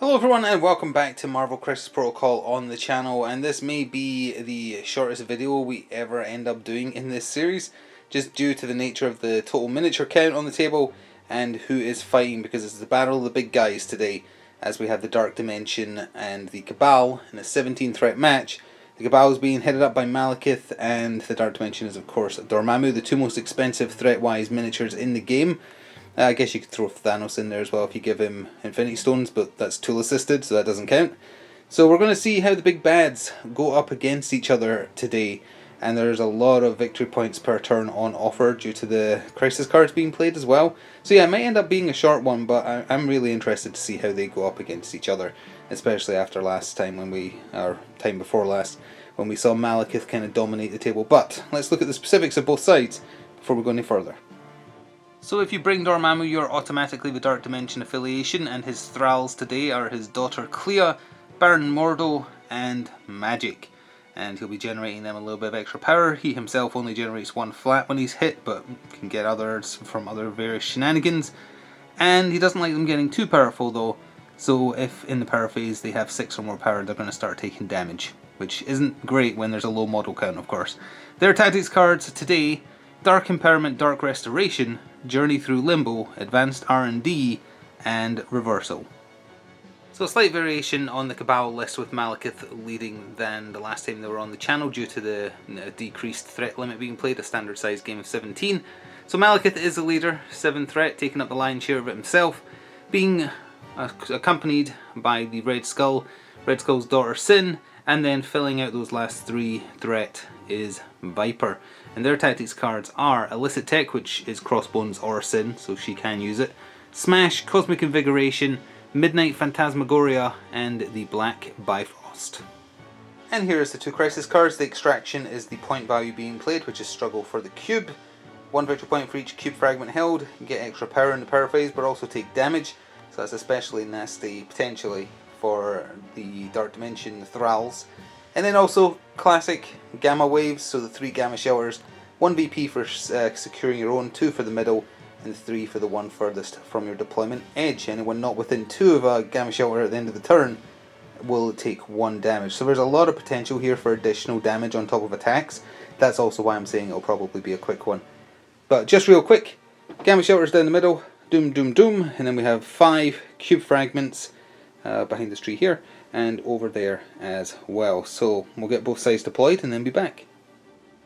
Hello everyone and welcome back to Marvel Crisis Protocol on the channel, and this may be the shortest video we ever end up doing in this series, just due to the nature of the total miniature count on the table and who is fighting, because it's the battle of the big guys today, as we have the Dark Dimension and the Cabal in a 17 threat match. The Cabal is being headed up by Malekith, and the Dark Dimension is of course Dormammu, the two most expensive threat-wise miniatures in the game. I guess you could throw Thanos in there as well if you give him Infinity Stones, but that's tool assisted, so that doesn't count. So we're going to see how the big bads go up against each other today, and there's a lot of victory points per turn on offer due to the crisis cards being played as well. So yeah, it might end up being a short one, but I'm really interested to see how they go up against each other, especially after last time time before last, when we saw Malekith kind of dominate the table. But let's look at the specifics of both sides before we go any further. So if you bring Dormammu, you're automatically the Dark Dimension affiliation, and his thralls today are his daughter Clea, Baron Mordo, and Magic. And he'll be generating them a little bit of extra power. He himself only generates one flat when he's hit, but can get others from other various shenanigans. And he doesn't like them getting too powerful though, so if in the power phase they have 6 or more power, they're going to start taking damage, which isn't great when there's a low model count, of course. Their tactics cards today: Dark Empowerment, Dark Restoration, Journey Through Limbo, Advanced R&D, and Reversal. So a slight variation on the Cabal list, with Malekith leading than the last time they were on the channel due to the decreased threat limit being played, a standard size game of 17. So Malekith is the leader, 7 threat, taking up the lion's share of it himself, being accompanied by the Red Skull, Red Skull's daughter Sin, and then filling out those last 3 threat is Viper. And their tactics cards are Illicit Tech, which is Crossbones or Sin, so she can use it, Smash, Cosmic Invigoration, Midnight Phantasmagoria, and the Black Bifrost. And here is the 2 crisis cards. The Extraction is the point value being played, which is Struggle for the Cube. 1 victory point for each cube fragment held. You get extra power in the power phase, but also take damage, so that's especially nasty potentially for the Dark Dimension Thralls. And then also classic Gamma Waves, so the 3 Gamma Shelters, 1 BP for securing your own, 2 for the middle, and 3 for the one furthest from your deployment edge. Anyone not within 2 of a Gamma Shelter at the end of the turn will take 1 damage. So there's a lot of potential here for additional damage on top of attacks. That's also why I'm saying it'll probably be a quick one. But just real quick, Gamma Shelters down the middle, doom doom doom, and then we have 5 cube fragments behind this tree here, and over there as well. So we'll get both sides deployed and then be back.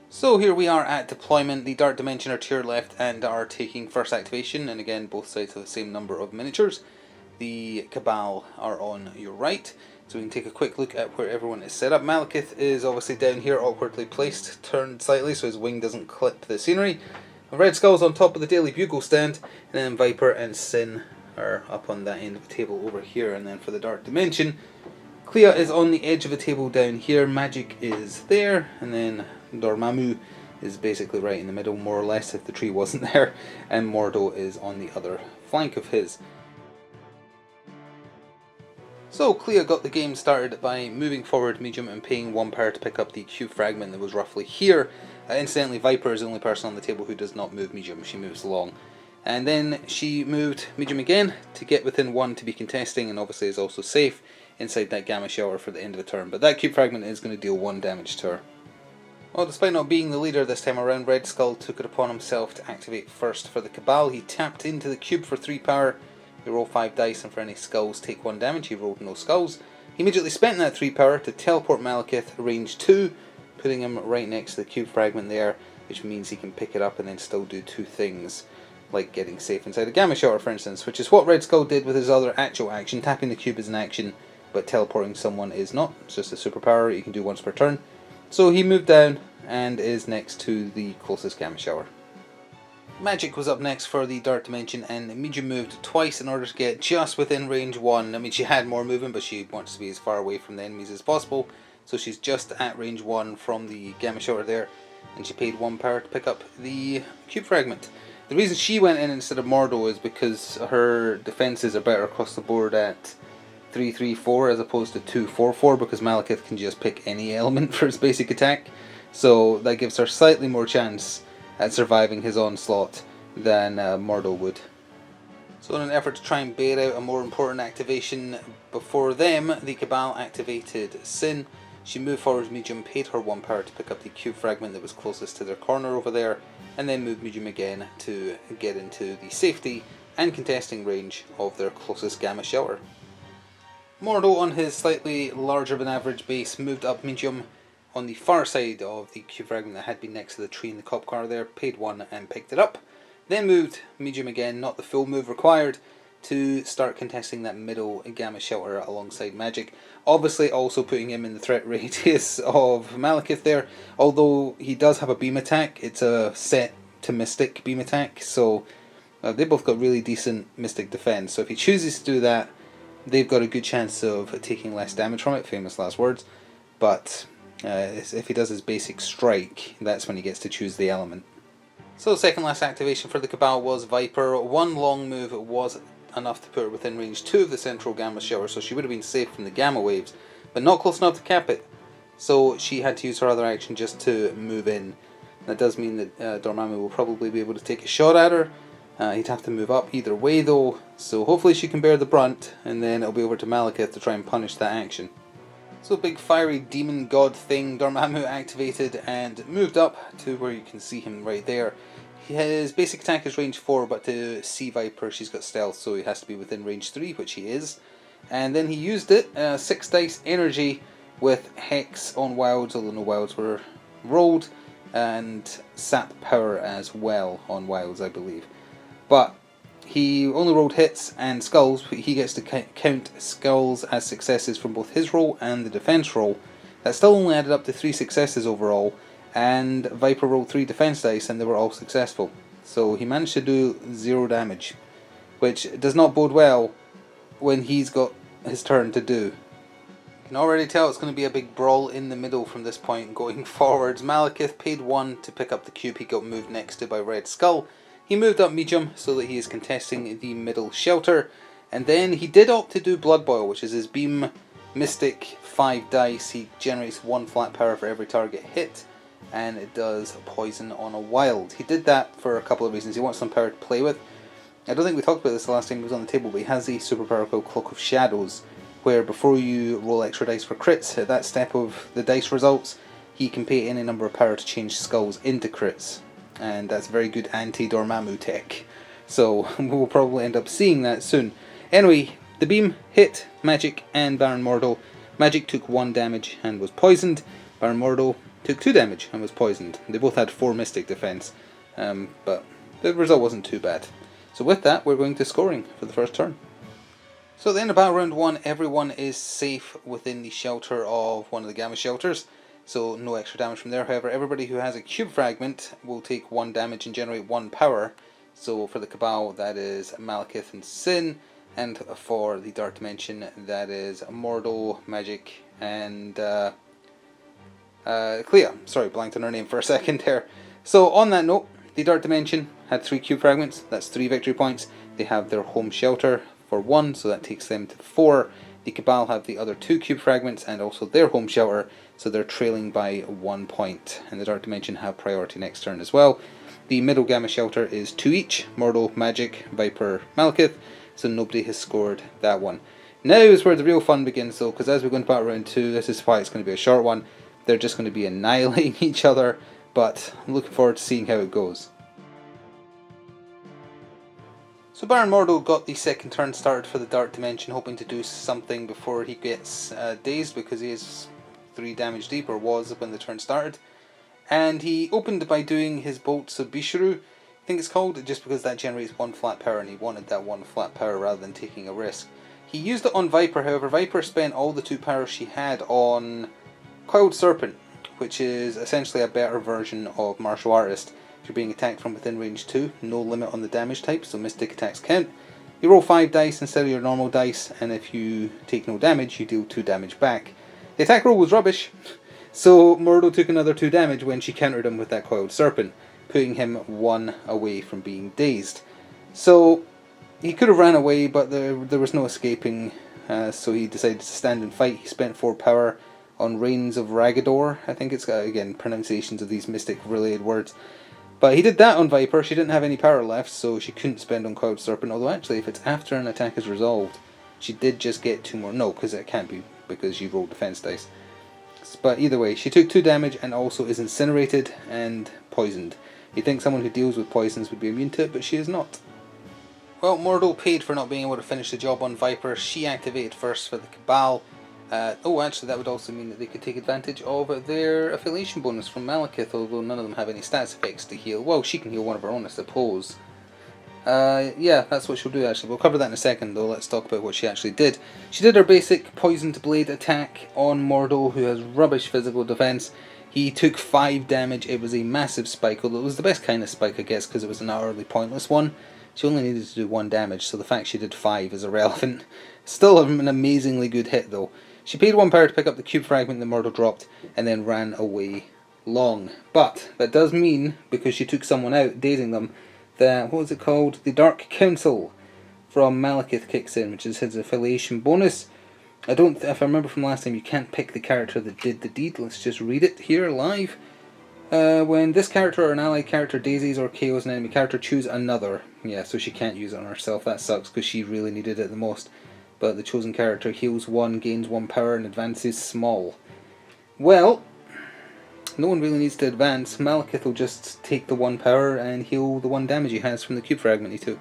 So here we are at deployment. The Dark Dimension are to your left and are taking first activation, and again both sides have the same number of miniatures. The Cabal are on your right, so we can take a quick look at where everyone is set up. Malekith is obviously down here, awkwardly placed, turned slightly so his wing doesn't clip the scenery. Red Skull's on top of the Daily Bugle stand, and then Viper and Sin are up on that end of the table over here. And then for the Dark Dimension, Clea is on the edge of the table down here, Magic is there, and then Dormammu is basically right in the middle, more or less, if the tree wasn't there, and Mordo is on the other flank of his. So Clea got the game started by moving forward medium and paying 1 power to pick up the cube fragment that was roughly here. Incidentally, Viper is the only person on the table who does not move medium, she moves long. And then she moved medium again to get within 1 to be contesting, and obviously is also safe inside that Gamma Shelter for the end of the turn. But that cube fragment is going to deal 1 damage to her. Well, despite not being the leader this time around, Red Skull took it upon himself to activate first for the Cabal. He tapped into the cube for 3 power. You roll 5 dice, and for any skulls take 1 damage. He rolled no skulls. He immediately spent that 3 power to teleport Malekith range 2, putting him right next to the cube fragment there, which means he can pick it up and then still do 2 things, like getting safe inside a Gamma Shelter, for instance, which is what Red Skull did with his other actual action. Tapping the cube is an action, but teleporting someone is not. It's just a superpower you can do once per turn. So he moved down and is next to the closest Gamma Shelter. Magic was up next for the Dark Dimension, and medium moved twice in order to get just within range 1. I mean, she had more movement, but she wants to be as far away from the enemies as possible, so she's just at range 1 from the Gamma Shelter there, and she paid 1 power to pick up the cube fragment. The reason she went in instead of Mordo is because her defenses are better across the board at 3-3-4 as opposed to 2-4-4, because Malekith can just pick any element for his basic attack, so that gives her slightly more chance at surviving his onslaught than Mordo would. So in an effort to try and bail out a more important activation before them, the Cabal activated Sin. She moved forward medium, paid her 1 power to pick up the cube fragment that was closest to their corner over there, and then moved medium again to get into the safety and contesting range of their closest Gamma Shelter. Mordo, on his slightly larger than average base, moved up medium on the far side of the cube fragment that had been next to the tree in the cop car there, paid 1 and picked it up. Then moved medium again, not the full move required, to start contesting that middle Gamma Shelter alongside Magic. Obviously also putting him in the threat radius of Malekith there, although he does have a beam attack. It's a set to Mystic beam attack, so they both got really decent Mystic defense. So if he chooses to do that, they've got a good chance of taking less damage from it, famous last words. But if he does his basic strike, that's when he gets to choose the element. So the second last activation for the Cabal was Viper. 1 long move was enough to put her within range 2 of the central Gamma Shelter, so she would have been safe from the Gamma waves, but not close enough to cap it. So she had to use her other action just to move in. That does mean that Dormammu will probably be able to take a shot at her. He'd have to move up either way though, so hopefully she can bear the brunt, and then it'll be over to Malekith to try and punish that action. So big fiery demon god thing, Dormammu activated and moved up to where you can see him right there. His basic attack is range 4, but to see Viper she's got stealth, so he has to be within range 3, which he is. And then he used it, 6 dice energy with Hex on wilds, although no wilds were rolled, and Sap power as well on wilds, I believe. But he only rolled hits and skulls, but he gets to count skulls as successes from both his roll and the defense roll. That still only added up to 3 successes overall, and Viper rolled 3 defense dice and they were all successful. So he managed to do 0 damage, which does not bode well when he's got his turn to do. You can already tell it's going to be a big brawl in the middle from this point going forwards. Malekith paid 1 to pick up the cube he got moved next to by Red Skull. He moved up medium so that he is contesting the middle shelter, and then he did opt to do Blood Boil, which is his beam mystic 5 dice. He generates 1 flat power for every target hit, and it does poison on a wild. He did that for a couple of reasons. He wants some power to play with. I don't think we talked about this the last time he was on the table, but he has a superpower called Cloak of Shadows, where before you roll extra dice for crits, at that step of the dice results, he can pay any number of power to change skulls into crits. And that's very good anti-Dormammu tech. So we'll probably end up seeing that soon. Anyway, the beam hit Magic and Baron Mordo. Magic took 1 damage and was poisoned. Baron Mordo took 2 damage and was poisoned. They both had 4 Mystic defense, but the result wasn't too bad. So with that, we're going to scoring for the first turn. So at the end of battle round 1, everyone is safe within the shelter of one of the Gamma Shelters. So no extra damage from there. However, everybody who has a cube fragment will take 1 damage and generate 1 power. So for the Cabal, that is Malekith and Sin. And for the Dark Dimension, that is Mordo, Magic, and Clea. Sorry, blanked on her name for a second there. So on that note, the Dark Dimension had 3 cube fragments. That's 3 victory points. They have their home shelter for 1, so that takes them to 4. The Cabal have the other 2 cube fragments and also their home shelter, so they're trailing by 1 point. And the Dark Dimension have priority next turn as well. The middle Gamma Shelter is 2 each, Mordo, Magic, Viper, Malekith, so nobody has scored that one. Now is where the real fun begins though, because as we go into battle round 2, this is why it's going to be a short one. They're just going to be annihilating each other, but I'm looking forward to seeing how it goes. So Baron Mordo got the second turn started for the Dark Dimension, hoping to do something before he gets dazed, because he is 3 damage deep, or was when the turn started. And he opened by doing his Bolts of Bisharu, I think it's called, just because that generates 1 flat power, and he wanted that 1 flat power rather than taking a risk. He used it on Viper, however. Viper spent all the 2 powers she had on Coiled Serpent, which is essentially a better version of Martial Artist. If you're being attacked from within range 2, no limit on the damage type, so Mystic attacks count. You roll 5 dice instead of your normal dice, and if you take no damage, you deal 2 damage back. The attack roll was rubbish, so Mordo took another 2 damage when she countered him with that Coiled Serpent, putting him 1 away from being dazed. So he could have ran away, but there was no escaping, so he decided to stand and fight. He spent 4 power on Reigns of Ragador. I think it's got, again, pronunciations of these Mystic related words. But he did that on Viper. She didn't have any power left, so she couldn't spend on Cloud Serpent. Although actually, if it's after an attack is resolved, she did just get 2 more. No, because it can't be, because you rolled defense dice. But either way, she took 2 damage and also is incinerated and poisoned. You'd think someone who deals with poisons would be immune to it, but she is not. Well, Mordo paid for not being able to finish the job on Viper. She activated first for the Cabal. Actually, that would also mean that they could take advantage of their affiliation bonus from Malekith, although none of them have any stats effects to heal. Well, she can heal one of her own, I suppose. Yeah, that's what she'll do actually. We'll cover that in a second though. Let's talk about what she actually did. She did her basic Poisoned Blade attack on Mordo, who has rubbish physical defense. He took 5 damage. It was a massive spike, although it was the best kind of spike, I guess, because it was an utterly pointless one. She only needed to do 1 damage, so the fact she did 5 is irrelevant. Still an amazingly good hit though. She paid 1 power to pick up the cube fragment that Mordo dropped, and then ran away long. But that does mean, because she took someone out, dazing them, that, what was it called? The Dark Council from Malekith kicks in, which is his affiliation bonus. If I remember from last time, you can't pick the character that did the deed. Let's just read it here live. When this character or an allied character dazes or KOs an enemy character, choose another. Yeah, so she can't use it on herself. That sucks because she really needed it the most. But the chosen character heals 1, gains 1 power, and advances small. Well, no one really needs to advance. Malekith will just take the 1 power and heal the 1 damage he has from the cube fragment he took.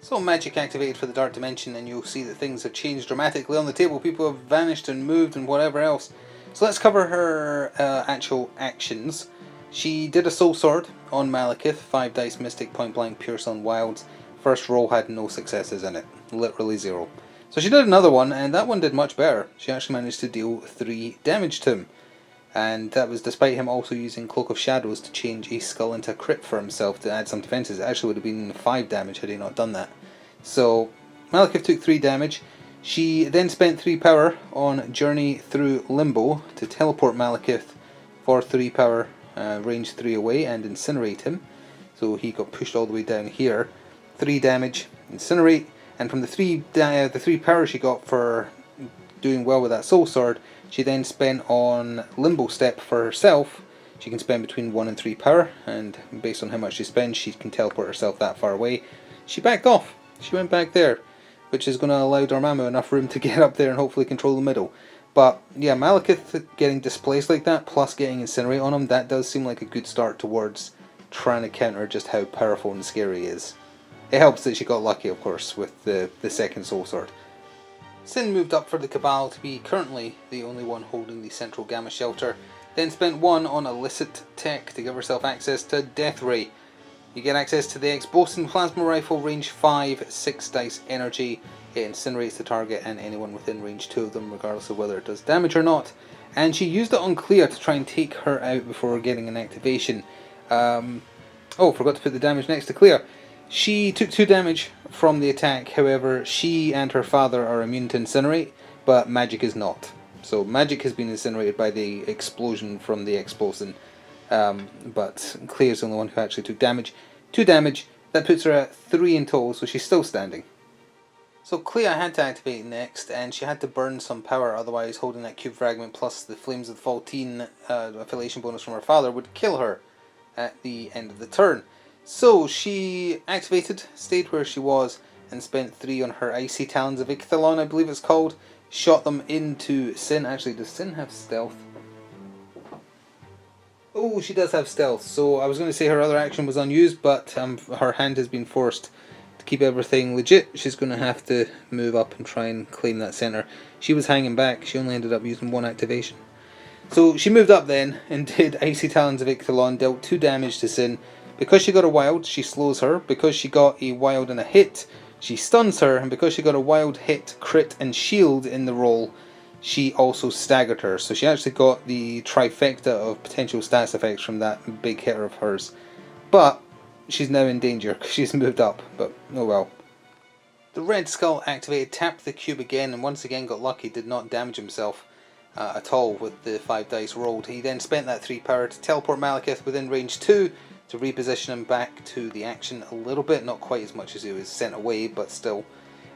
So magic activated for the Dark Dimension, and you'll see that things have changed dramatically on the table. People have vanished and moved and whatever else. So let's cover her actual actions. She did a Soul Sword on Malekith, 5 dice Mystic, Point Blank, Pierce on Wilds. First roll had no successes in it, literally 0. So she did another one, and that one did much better. She actually managed to deal 3 damage to him. And that was despite him also using Cloak of Shadows to change a skull into a crit for himself to add some defenses. It actually would have been 5 damage had he not done that. So Malekith took 3 damage. She then spent 3 power on Journey Through Limbo to teleport Malekith for 3 power, range 3 away, and incinerate him. So he got pushed all the way down here. 3 damage, incinerate. And from the 3 power she got for doing well with that Soul Sword, she then spent on Limbo Step for herself. She can spend between 1 and 3 power, and based on how much she spends, she can teleport herself that far away. She backed off. She went back there, which is going to allow Dormammu enough room to get up there and hopefully control the middle. But yeah, Malekith getting displaced like that, plus getting Incinerate on him, that does seem like a good start towards trying to counter just how powerful and scary he is. It helps that she got lucky, of course, with the second Soul Sword. Sin moved up for the Cabal to be currently the only one holding the central Gamma Shelter, then spent 1 on Illicit Tech to give herself access to Death Ray. You get access to the Ex-Bosun Plasma Rifle, range 5, 6 dice energy. It incinerates the target and anyone within range 2 of them, regardless of whether it does damage or not. And she used it on Clea to try and take her out before getting an activation. Oh, forgot to put the damage next to Clea. She took 2 damage from the attack, however, she and her father are immune to incinerate, but Magic is not. So Magic has been incinerated by the explosion from the Ex-Bosun, but Clea is the only one who actually took damage. 2 damage, that puts her at 3 in total, so she's still standing. So Clea had to activate next, and she had to burn some power, otherwise holding that cube fragment plus the Flames of the Faultine affiliation bonus from her father would kill her at the end of the turn. So she activated, stayed where she was, and spent 3 on her Icy Talons of Icthalon, I believe it's called. Shot them into Sin. Actually, does Sin have stealth? Oh, she does have stealth. So I was going to say her other action was unused, but her hand has been forced to keep everything legit. She's going to have to move up and try and claim that center. She was hanging back. She only ended up using 1 activation. So she moved up then and did Icy Talons of Icthalon, dealt 2 damage to Sin. Because she got a wild, she slows her. Because she got a wild and a hit, she stuns her. And because she got a wild, hit, crit and shield in the roll, she also staggered her. So she actually got the trifecta of potential stats effects from that big hitter of hers. But she's now in danger because she's moved up. But oh well. The Red Skull activated, tapped the cube again, and once again got lucky, did not damage himself at all with the 5 dice rolled. He then spent that 3 power to teleport Malekith within range 2, to reposition him back to the action a little bit, not quite as much as he was sent away, but still.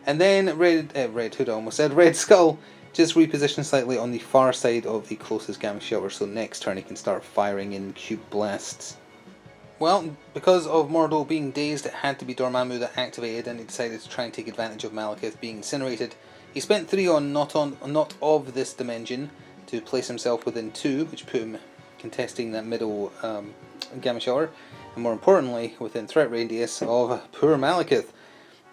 And then Red Hood, I almost said, Red Skull just repositioned slightly on the far side of the closest Gamma Shelter, so next turn he can start firing in cube blasts. Well, because of Mordo being dazed, it had to be Dormammu that activated, and he decided to try and take advantage of Malekith being incinerated. He spent 3 on not of this dimension to place himself within 2, which put him contesting that middle Gamma Shower, and more importantly, within threat radius of poor Malekith.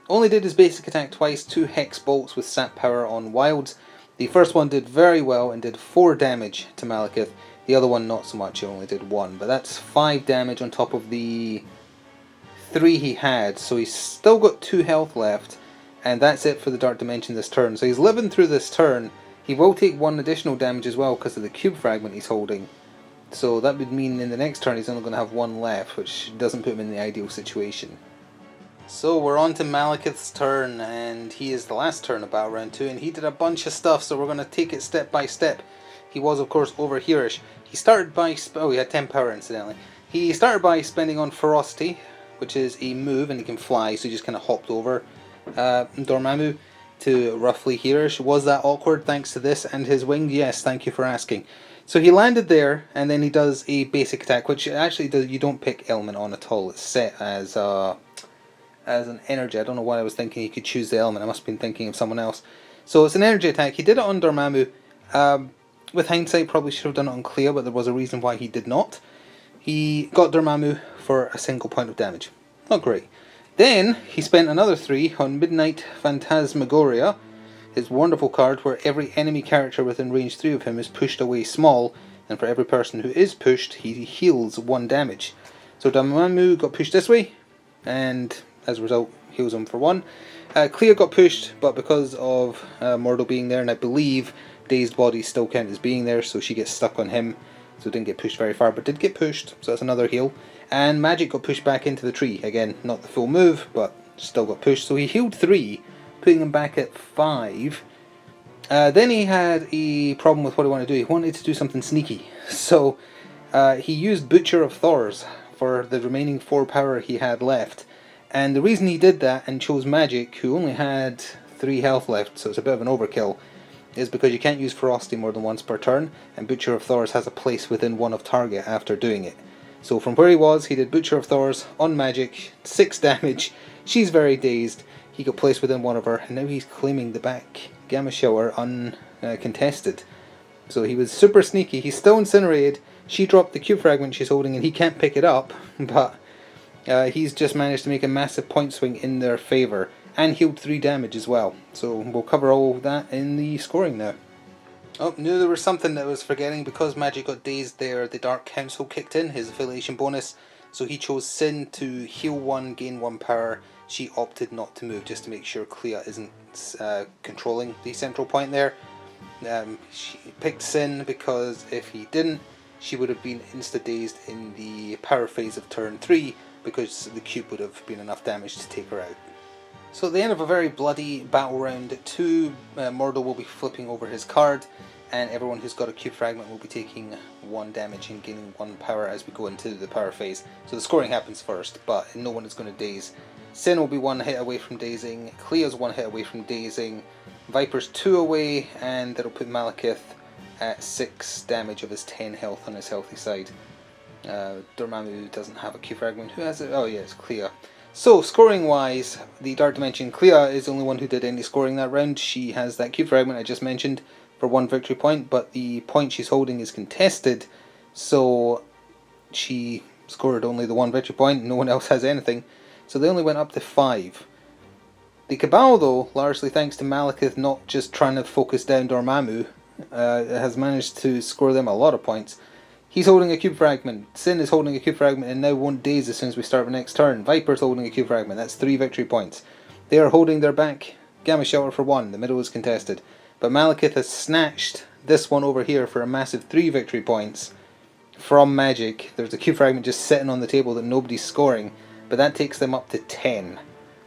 Only did his basic attack twice, 2 Hex Bolts with Sap Power on Wilds. The first one did very well and did 4 damage to Malekith. The other one not so much, it only did 1, but that's 5 damage on top of the 3 he had, so he's still got 2 health left, and that's it for the Dark Dimension this turn. So he's living through this turn. He will take 1 additional damage as well because of the cube fragment he's holding, so that would mean in the next turn he's only going to have 1 left, which doesn't put him in the ideal situation. So we're on to Malekith's turn, and he is the last turn of Battle Round 2, and he did a bunch of stuff, so we're going to take it step by step. He was, of course, over hereish. He started by... oh, he had 10 power, incidentally. He started by spending on Ferocity, which is a move, and he can fly, so he just kind of hopped over Dormammu to roughly hereish. Was that awkward thanks to this and his wing? Yes, thank you for asking. So he landed there, and then he does a basic attack, which actually you don't pick element on at all. It's set as an energy. I don't know why I was thinking he could choose the element. I must have been thinking of someone else. So it's an energy attack. He did it on Dormammu. With hindsight, probably should have done it on Clea, but there was a reason why he did not. He got Dormammu for a single point of damage. Not great. Then he spent another 3 on Midnight Phantasmagoria, his wonderful card where every enemy character within range 3 of him is pushed away small, and for every person who is pushed, he heals 1 damage. So Dormammu got pushed this way, and as a result, heals him for 1. Clea got pushed, but because of Mordo being there, and I believe Dazed Bodies still count as being there, so she gets stuck on him, so didn't get pushed very far, but did get pushed, so that's another heal. And Magic got pushed back into the tree. Again, not the full move, but still got pushed, so he healed 3, putting him back at 5. Then he had a problem with what he wanted to do. He wanted to do something sneaky, so he used Butcher of Thors for the remaining 4 power he had left. And the reason he did that and chose Magic, who only had 3 health left, so it's a bit of an overkill, is because you can't use Ferocity more than once per turn, and Butcher of Thors has a place within 1 of target after doing it. So from where he was, he did Butcher of Thors on Magic, 6 damage, she's very dazed, he got placed within 1 of her, and now he's claiming the back Gamma Shower uncontested. So he was super sneaky. He's still incinerated, she dropped the cube fragment she's holding and he can't pick it up, but he's just managed to make a massive point swing in their favour, and healed 3 damage as well. So we'll cover all of that in the scoring now. Oh, knew there was something that I was forgetting. Because Magic got dazed there, the Dark Council kicked in, his affiliation bonus. So he chose Sin to heal 1, gain 1 power. She opted not to move, just to make sure Clea isn't controlling the central point there. She picked Sin because if he didn't, she would have been insta-dazed in the power phase of turn 3, because the cube would have been enough damage to take her out. So at the end of a very bloody Battle Round 2, Mordo will be flipping over his card, and everyone who's got a cube fragment will be taking 1 damage and gaining 1 power as we go into the power phase. So the scoring happens first, but no one is going to daze. Sin will be 1 hit away from dazing, Clea's 1 hit away from dazing, Viper's 2 away, and that'll put Malekith at 6 damage of his 10 health on his healthy side. Dormammu doesn't have a cube fragment. Who has it? Oh yeah, it's Clea. So, scoring wise, the Dark Dimension Clea is the only one who did any scoring that round. She has that cube fragment I just mentioned for 1 victory point, but the point she's holding is contested, so she scored only the 1 victory point, no one else has anything, so they only went up to 5. The Cabal, though, largely thanks to Malekith not just trying to focus down Dormammu, has managed to score them a lot of points. He's holding a cube fragment, Sin is holding a cube fragment and now won't daze as soon as we start the next turn. Viper's holding a cube fragment, that's 3 victory points. They are holding their back Gamma Shower for 1, the middle is contested. But Malekith has snatched this one over here for a massive 3 victory points from Magic. There's a cube fragment just sitting on the table that nobody's scoring, but that takes them up to 10.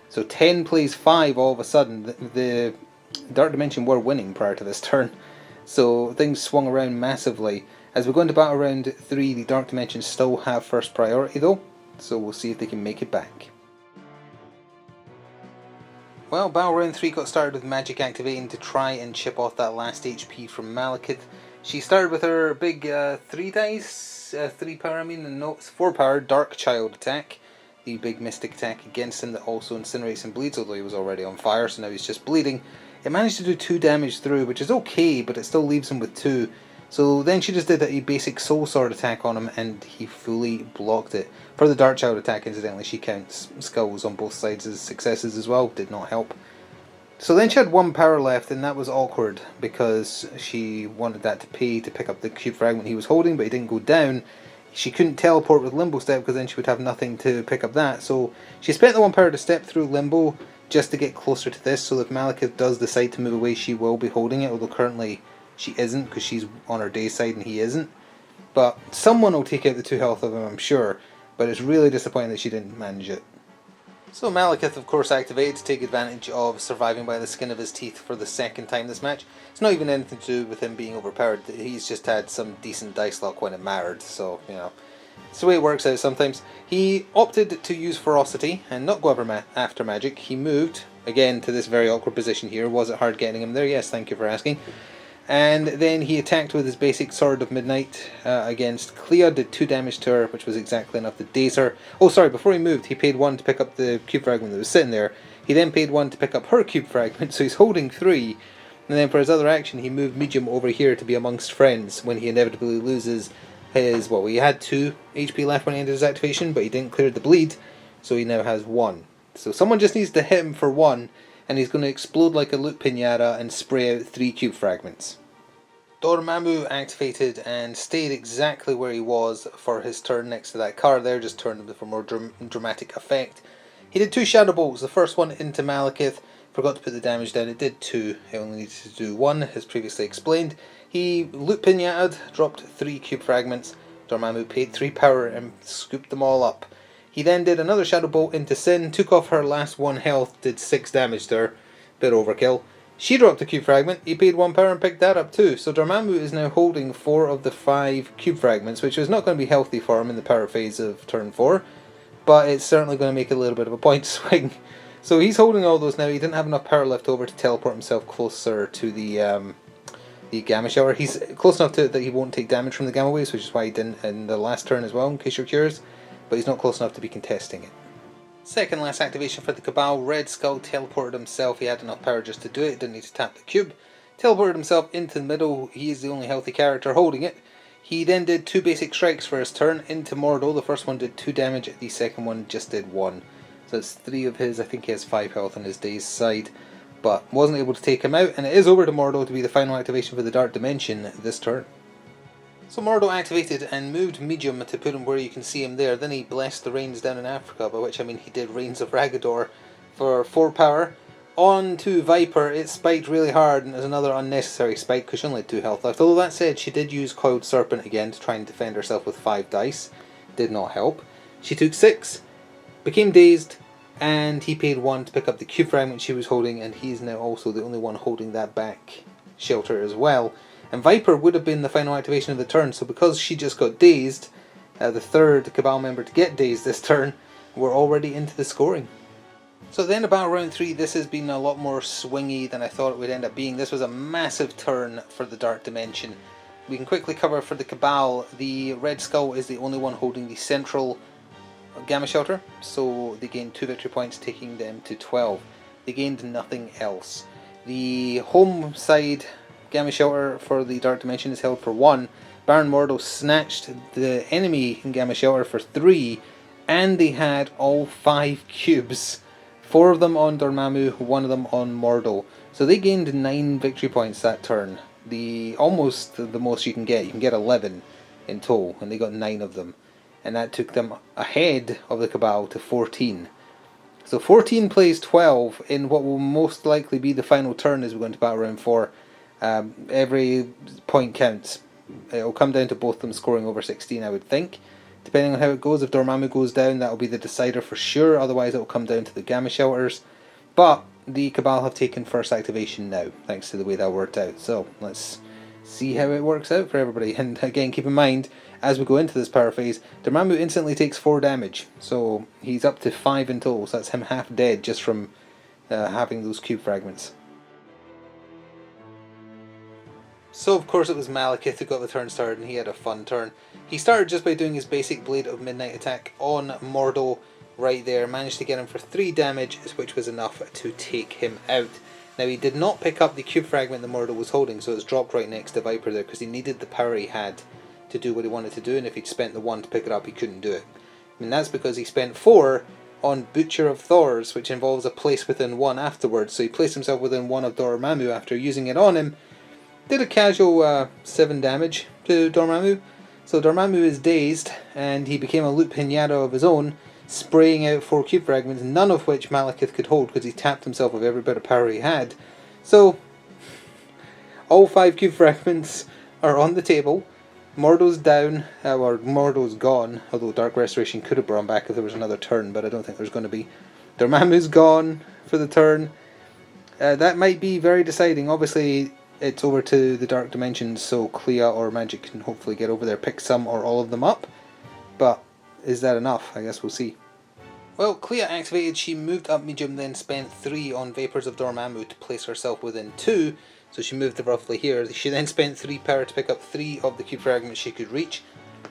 So 10 plays 5 all of a sudden. The Dark Dimension were winning prior to this turn, so things swung around massively. As we go into Battle Round 3, the Dark Dimensions still have first priority though, so we'll see if they can make it back. Well, Battle Round 3 got started with Magic activating to try and chip off that last HP from Malekith. She started with her big 3 dice, 3 power, and no, it's 4 power Dark Child attack. The big mystic attack against him that also incinerates and bleeds, although he was already on fire, so now he's just bleeding. It managed to do 2 damage through, which is okay, but it still leaves him with 2. So then she just did a basic soul sword attack on him, and he fully blocked it. For the Dark Child attack, incidentally, she counts skulls on both sides as successes as well, did not help. So then she had 1 power left, and that was awkward because she wanted that to pay to pick up the cube fragment he was holding, but he didn't go down. She couldn't teleport with Limbo Step because then she would have nothing to pick up that. So she spent the 1 power to step through Limbo just to get closer to this, so if Malekith does decide to move away, she will be holding it, although currently she isn't because she's on her day side and he isn't. But someone will take out the 2 health of him, I'm sure, but it's really disappointing that she didn't manage it. So Malekith, of course, activated to take advantage of surviving by the skin of his teeth for the 2nd time this match. It's not even anything to do with him being overpowered. He's just had some decent dice luck when it mattered, so, you know. It's the way it works out sometimes. He opted to use Ferocity and not go after magic. He moved, again, to this very awkward position here. Was it hard getting him there? Yes, thank you for asking. And then he attacked with his basic Sword of Midnight against Clea, did 2 damage to her, which was exactly enough to daze her. Oh, sorry, before he moved, he paid 1 to pick up the cube fragment that was sitting there. He then paid 1 to pick up her cube fragment, so he's holding 3. And then for his other action, he moved Medium over here to be amongst friends when he inevitably loses his, well, he had 2 HP left when he ended his activation, but he didn't clear the bleed, so he now has 1. So someone just needs to hit him for 1, and he's going to explode like a loot pinata and spray out 3 cube fragments. Dormammu activated and stayed exactly where he was for his turn next to that card there, just turned him for more dramatic effect. He did 2 Shadow Bolts, the first one into Malekith, forgot to put the damage down, it did 2, he only needed to do 1, as previously explained. He loot pinata'd, dropped 3 cube fragments, Dormammu paid 3 power and scooped them all up. He then did another Shadow Bolt into Sin, took off her last 1 health, did 6 damage to her, bit overkill. She dropped a cube fragment, he paid 1 power and picked that up too, so Dormammu is now holding 4 of the 5 cube fragments, which is not going to be healthy for him in the power phase of turn 4, but it's certainly going to make a little bit of a point swing. So he's holding all those now. He didn't have enough power left over to teleport himself closer to the Gamma Shower. He's close enough to it that he won't take damage from the Gamma Waves, which is why he didn't in the last turn as well, in case you're curious, but he's not close enough to be contesting it. Second last activation for the Cabal, Red Skull teleported himself, he had enough power just to do it, didn't need to tap the cube. Teleported himself into the middle, he is the only healthy character holding it. He then did 2 basic strikes for his turn into Mordo, the first one did 2 damage, the second one just did 1. So it's 3 of his, I think he has 5 health on his day's side, but wasn't able to take him out, and it is over to Mordo to be the final activation for the Dark Dimension this turn. So Mordo activated and moved Medium to put him where you can see him there. Then he blessed the rains down in Africa, by which I mean he did Rains of Ragador for 4 power. On to Viper, it spiked really hard, and there's another unnecessary spike because she only had 2 health left. Although that said, she did use Coiled Serpent again to try and defend herself with 5 dice. Did not help. She took 6, became dazed, and he paid 1 to pick up the cube fragment she was holding, and he's now also the only one holding that back shelter as well. And Viper would have been the final activation of the turn, so because she just got dazed, the 3rd Cabal member to get dazed this turn, we're already into the scoring. So then about round 3, this has been a lot more swingy than I thought it would end up being. This was a massive turn for the Dark Dimension. We can quickly cover for the Cabal, the Red Skull is the only one holding the central Gamma Shelter, so they gained 2 victory points, taking them to 12. They gained nothing else. The home side Gamma Shelter for the Dark Dimension is held for 1. Baron Mordo snatched the enemy in Gamma Shelter for 3, and they had all 5 cubes. 4 of them on Dormammu, 1 of them on Mordo. So they gained 9 victory points that turn. Almost the most you can get. You can get 11 in total, and they got 9 of them. And that took them ahead of the Cabal to 14. So 14 plays 12 in what will most likely be the final turn as we go into Battle Round 4. Every point counts. It'll come down to both of them scoring over 16, I would think. Depending on how it goes, if Dormammu goes down, that'll be the decider for sure. Otherwise, it'll come down to the Gamma Shelters. But the Cabal have taken first activation now, thanks to the way that worked out. So let's see how it works out for everybody. And again, keep in mind, as we go into this power phase, Dormammu instantly takes 4 damage. So he's up to 5 in total. So that's him half dead just from having those cube fragments. So of course it was Malekith who got the turn started, and he had a fun turn. He started just by doing his basic Blade of Midnight attack on Mordo right there, managed to get him for 3 damage, which was enough to take him out. Now he did not pick up the cube fragment that Mordo was holding, so it's dropped right next to Viper there, because he needed the power he had to do what he wanted to do, and if he'd spent the 1 to pick it up, he couldn't do it. And that's because he spent 4 on Butcher of Thors, which involves a place within 1 afterwards, so he placed himself within 1 of Dormammu after using it on him. Did a casual 7 damage to Dormammu. So Dormammu is dazed, and he became a loot pinata of his own, spraying out 4 cube fragments, none of which Malekith could hold because he tapped himself of every bit of power he had. So, all 5 cube fragments are on the table. Mordo's down, or Mordo's gone, although Dark Restoration could have brought him back if there was another turn, but I don't think there's going to be. Dormammu's gone for the turn. That might be very deciding. Obviously, it's over to the Dark Dimensions, so Clea or Magic can hopefully get over there, pick some or all of them up. But is that enough? I guess we'll see. Well, Clea activated, she moved up medium, then spent 3 on Vapors of Dormammu to place herself within 2. So she moved roughly here. She then spent 3 power to pick up 3 of the cube fragments she could reach.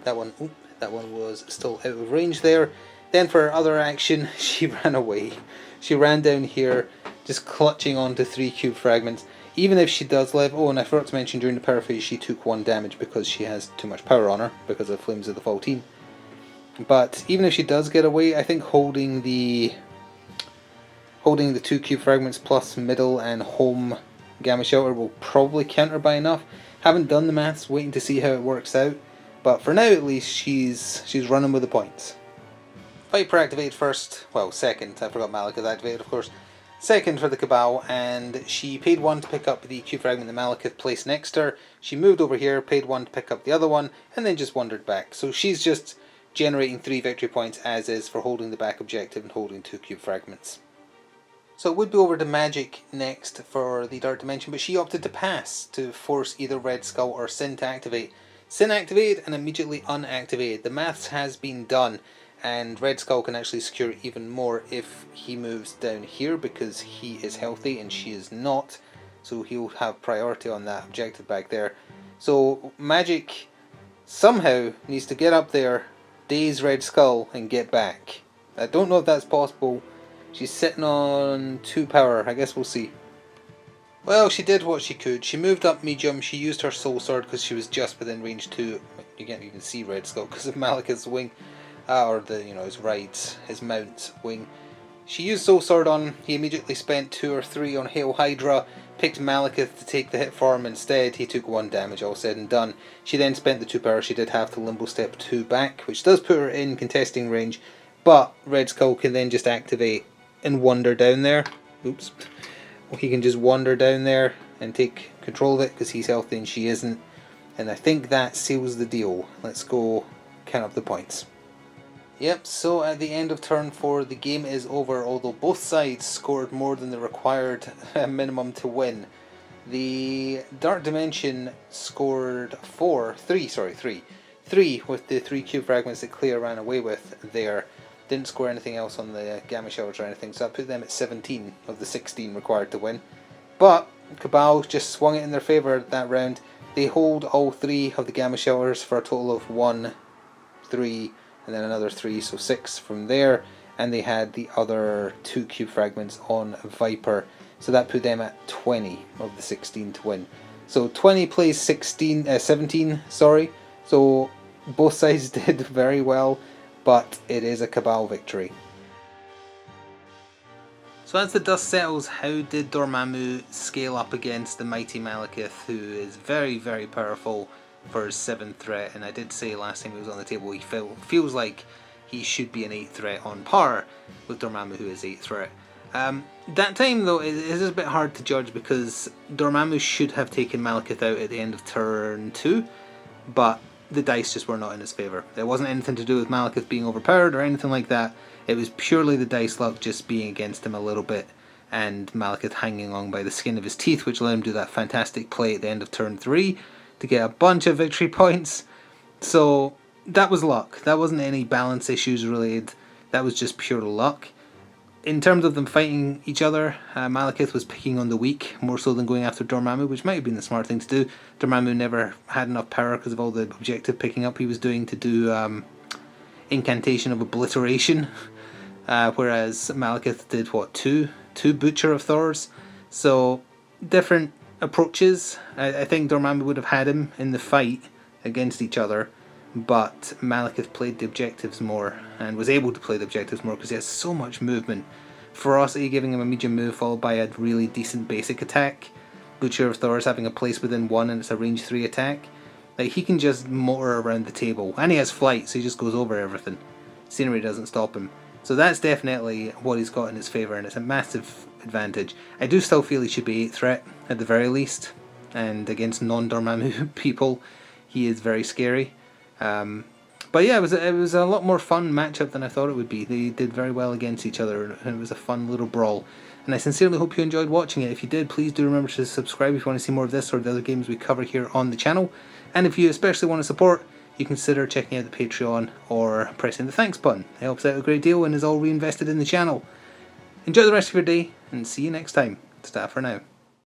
That one was still out of range there. Then for her other action, she ran away. She ran down here, just clutching onto 3 cube fragments. Even if she does live, oh, and I forgot to mention during the power phase she took 1 damage because she has too much power on her because of Flames of the Fall Team. But even if she does get away, I think holding the 2 cube fragments plus middle and home Gamma Shelter will probably counter by enough. Haven't done the maths, waiting to see how it works out. But for now at least, she's running with the points. Viper activated first, well second, I forgot Malekith activated of course. Second for the Cabal, and she paid 1 to pick up the cube fragment that Malekith placed next to her. She moved over here, paid 1 to pick up the other one, and then just wandered back. So she's just generating 3 victory points as is for holding the back objective and holding 2 cube fragments. So it would be over to Magic next for the Dark Dimension, but she opted to pass to force either Red Skull or Sin to activate. Sin activated and immediately unactivated. The maths has been done, and Red Skull can actually secure even more if he moves down here because he is healthy and she is not, so he'll have priority on that objective back there. So Magic somehow needs to get up there, daze Red Skull and get back. I don't know if that's possible. She's sitting on 2 power, I guess we'll see. Well, she did what she could. She moved up medium, she used her Soul Sword because she was just within range 2. You can't even see Red Skull because of Malekith's wing. Or his rides, his mount's wing. She used Soul Sword on, he immediately spent 2 or 3 on Hail Hydra, picked Malekith to take the hit for him instead. He took 1 damage, all said and done. She then spent the 2 power, she did have to Limbo Step 2 back, which does put her in contesting range, but Red Skull can then just activate and wander down there. Oops. Well, he can just wander down there and take control of it because he's healthy and she isn't. And I think that seals the deal. Let's go count up the points. Yep, so at the end of turn 4 the game is over, although both sides scored more than the required minimum to win. The Dark Dimension scored 3 with the 3 cube fragments that Clea ran away with there. Didn't score anything else on the Gamma Shelters or anything, so I put them at 17 of the 16 required to win. But Cabal just swung it in their favour that round. They hold all 3 of the Gamma Shelters for a total of 1, 3, and then another 3, so 6 from there, and they had the other 2 cube fragments on Viper, so that put them at 20 of the 16 to win. So 20 plays 17, so both sides did very well, but it is a Cabal victory. So as the dust settles, how did Dormammu scale up against the mighty Malekith, who is very, very powerful for his 7th threat? And I did say last time he was on the table he feels like he should be an 8th threat on par with Dormammu, who is 8th threat. That time though, it is a bit hard to judge because Dormammu should have taken Malekith out at the end of turn 2, but the dice just were not in his favour. It wasn't anything to do with Malekith being overpowered or anything like that. It was purely the dice luck just being against him a little bit, and Malekith hanging on by the skin of his teeth, which let him do that fantastic play at the end of turn 3 to get a bunch of victory points. So that was luck. That wasn't any balance issues related. That was just pure luck. in terms of them fighting each other, Malekith was picking on the weak more so than going after Dormammu, which might have been the smart thing to do. Dormammu never had enough power because of all the objective picking up he was doing to do Incantation of Obliteration, whereas Malekith did what, two Butcher of Thors. So different approaches. I think Dormammu would have had him in the fight against each other, but Malekith played the objectives more and was able to play the objectives more because he has so much movement. Ferocity giving him a medium move followed by a really decent basic attack. Butcher of Thors having a place within 1 and it's a range 3 attack. Like, he can just motor around the table, and he has flight, so he just goes over everything. Scenery doesn't stop him. So that's definitely what he's got in his favour, and it's a massive advantage. I do still feel he should be 8 threat at the very least, and against non-Dormammu people he is very scary. But yeah, it was a lot more fun matchup than I thought it would be. They did very well against each other, and it was a fun little brawl. And I sincerely hope you enjoyed watching it. If you did, please do remember to subscribe if you want to see more of this or the other games we cover here on the channel. And if you especially want to support, you consider checking out the Patreon or pressing the thanks button. It helps out a great deal and is all reinvested in the channel. Enjoy the rest of your day, and see you next time. Ta for now.